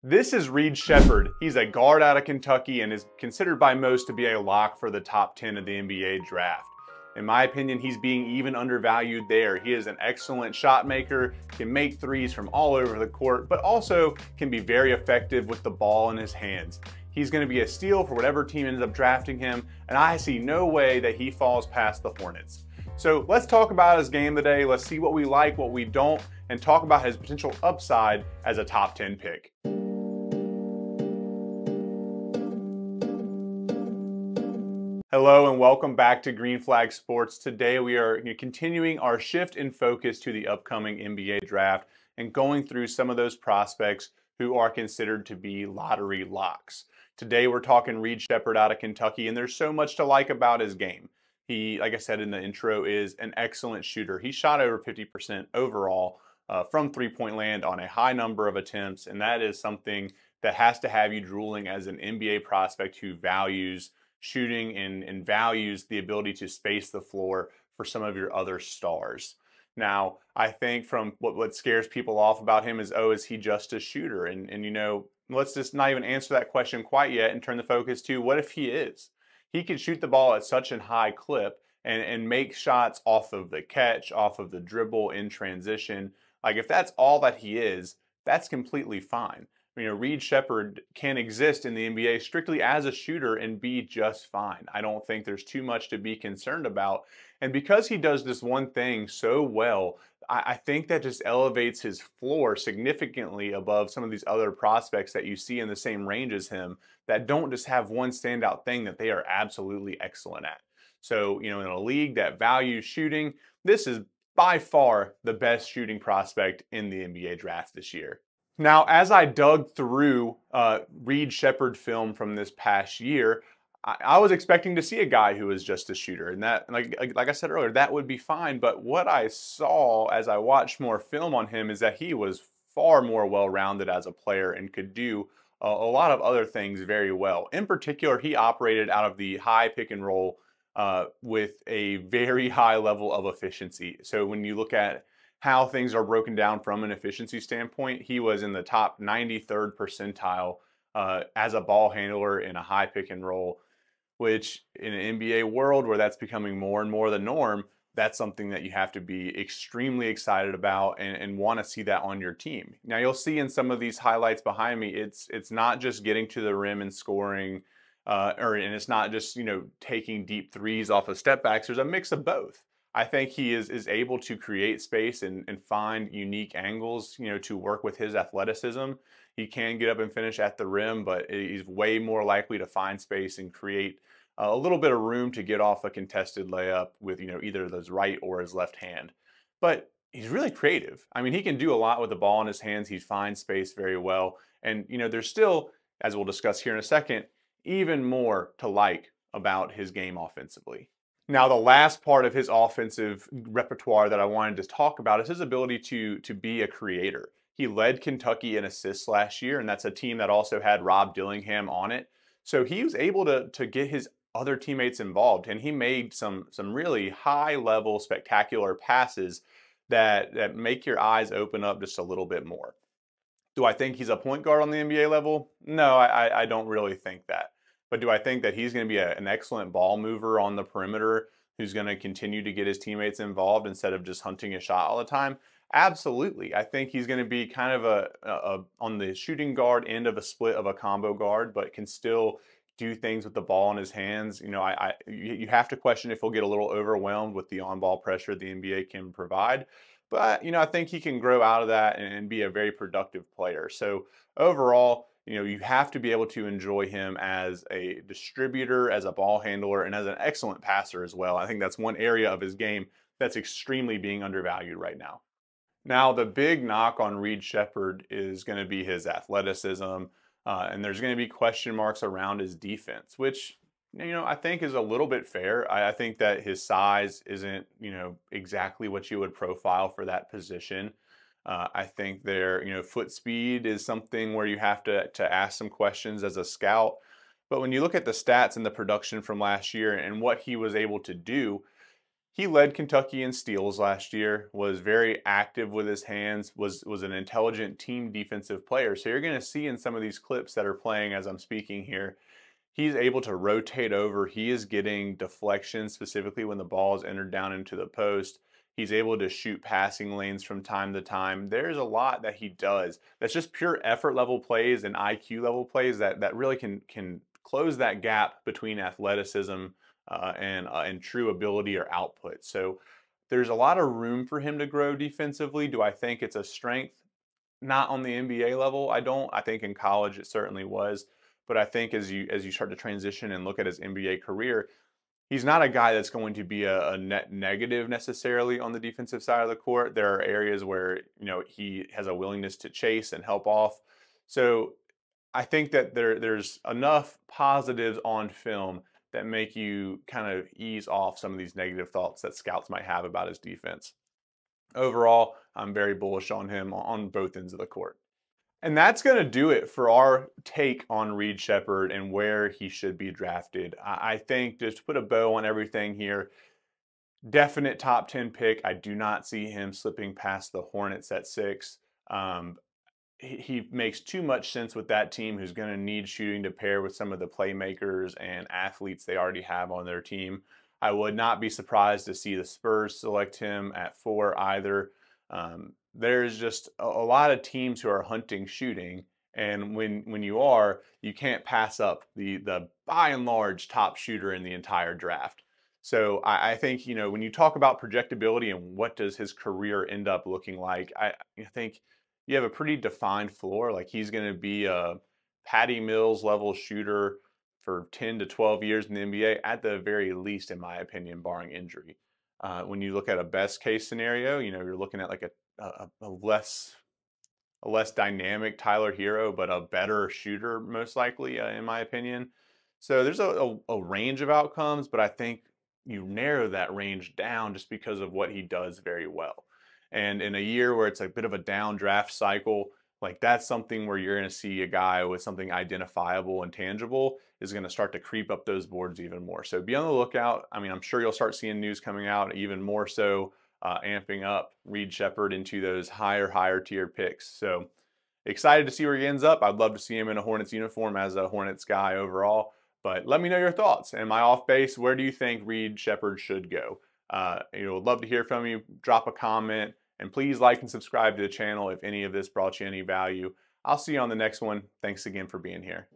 This is Reed Sheppard. He's a guard out of Kentucky and is considered by most to be a lock for the top 10 of the NBA draft. In my opinion, he's being even undervalued there. He is an excellent shot maker, can make threes from all over the court, but also can be very effective with the ball in his hands. He's going to be a steal for whatever team ends up drafting him, and I see no way that he falls past the Hornets. So let's talk about his game today. Let's see what we like, what we don't, and talk about his potential upside as a top 10 pick. Hello and welcome back to Green Flag Sports. Today we are continuing our shift in focus to the upcoming NBA draft and going through some of those prospects who are considered to be lottery locks. Today we're talking Reed Sheppard out of Kentucky, and there's so much to like about his game. He, like I said in the intro, is an excellent shooter. He shot over 50% overall from three-point land on a high number of attempts, and that is something that has to have you drooling as an NBA prospect who values shooting and values the ability to space the floor for some of your other stars. Now, I think from what scares people off about him is, oh, is he just a shooter? And you know, let's just not even answer that question quite yet and turn the focus to what if he is? He can shoot the ball at such a high clip and make shots off of the catch, off of the dribble in transition. Like if that's all that he is, that's completely fine. You know, Reed Sheppard can exist in the NBA strictly as a shooter and be just fine. I don't think there's too much to be concerned about. And because he does this one thing so well, I think that just elevates his floor significantly above some of these other prospects that you see in the same range as him that don't just have one standout thing that they are absolutely excellent at. So, you know, in a league that values shooting, this is by far the best shooting prospect in the NBA draft this year. Now, as I dug through Reed Sheppard film from this past year, I was expecting to see a guy who was just a shooter, and that, like I said earlier, that would be fine. But what I saw as I watched more film on him is that he was far more well-rounded as a player and could do a lot of other things very well. In particular, he operated out of the high pick and roll with a very high level of efficiency. So when you look at how things are broken down from an efficiency standpoint, he was in the top 93rd percentile as a ball handler in a high pick and roll, which in an NBA world where that's becoming more and more the norm, that's something that you have to be extremely excited about and want to see that on your team. Now you'll see in some of these highlights behind me, it's not just getting to the rim and scoring, and it's not just, you know, taking deep threes off of step backs. There's a mix of both. I think he is able to create space and find unique angles, you know, to work with his athleticism. He can get up and finish at the rim, but he's way more likely to find space and create a little bit of room to get off a contested layup with, you know, either his right or his left hand. But he's really creative. I mean, he can do a lot with the ball in his hands. He finds space very well. And, you know, there's still, as we'll discuss here in a second, even more to like about his game offensively. Now, the last part of his offensive repertoire that I wanted to talk about is his ability to be a creator. He led Kentucky in assists last year, and that's a team that also had Rob Dillingham on it. So he was able to get his other teammates involved, and he made some really high-level, spectacular passes that make your eyes open up just a little bit more. Do I think he's a point guard on the NBA level? No, I don't really think that. But do I think that he's going to be an excellent ball mover on the perimeter who's going to continue to get his teammates involved instead of just hunting a shot all the time? Absolutely. I think he's going to be kind of a on the shooting guard end of a split of a combo guard, but can still do things with the ball in his hands. You know, you have to question if he'll get a little overwhelmed with the on-ball pressure the NBA can provide. But, you know, I think he can grow out of that and be a very productive player. So overall, you know, you have to be able to enjoy him as a distributor, as a ball handler, and as an excellent passer as well. I think that's one area of his game that's extremely being undervalued right now. Now, the big knock on Reed Sheppard is going to be his athleticism, and there's going to be question marks around his defense, which, you know, I think is a little bit fair. I think that his size isn't, you know, exactly what you would profile for that position. I think their, you know, foot speed is something where you have to ask some questions as a scout. But when you look at the stats and the production from last year and what he was able to do, He led Kentucky in steals last year, was very active with his hands, was an intelligent team defensive player. So you're going to see in some of these clips that are playing as I'm speaking here, he's able to rotate over. He is getting deflection, specifically when the ball is entered down into the post. He's able to shoot passing lanes from time to time. There's a lot that he does. That's just pure effort level plays and IQ level plays that really can close that gap between athleticism and true ability or output. So there's a lot of room for him to grow defensively. Do I think it's a strength? Not on the NBA level, I don't. I think in college it certainly was. But I think as you start to transition and look at his NBA career, he's not a guy that's going to be a net negative necessarily on the defensive side of the court. There are areas where he has a willingness to chase and help off. So I think that there's enough positives on film that make you kind of ease off some of these negative thoughts that scouts might have about his defense. Overall, I'm very bullish on him on both ends of the court. And that's going to do it for our take on Reed Sheppard and where he should be drafted. I think just to put a bow on everything here, definite top 10 pick. I do not see him slipping past the Hornets at 6. He makes too much sense with that team who's going to need shooting to pair with some of the playmakers and athletes they already have on their team. I would not be surprised to see the Spurs select him at 4 either. There's just a lot of teams who are hunting shooting, and when you are, you can't pass up the by and large top shooter in the entire draft. So I think when you talk about projectability and what does his career end up looking like, I think you have a pretty defined floor. Like he's going to be a Patty Mills level shooter for 10 to 12 years in the NBA at the very least, in my opinion, barring injury. When you look at a best case scenario, you're looking at like a less dynamic Tyler Hero, but a better shooter most likely, in my opinion. So there's a range of outcomes, but I think you narrow that range down just because of what he does very well. And in a year where it's a bit of a down draft cycle, like that's something where you're going to see a guy with something identifiable and tangible is going to start to creep up those boards even more. So be on the lookout. I mean, I'm sure you'll start seeing news coming out even more so, amping up Reed Sheppard into those higher tier picks. So excited to see where he ends up. I'd love to see him in a Hornets uniform as a Hornets guy overall. But let me know your thoughts. Am I off base? Where do you think Reed Sheppard should go? Would love to hear from you. Drop a comment. And please like and subscribe to the channel if any of this brought you any value. I'll see you on the next one. Thanks again for being here.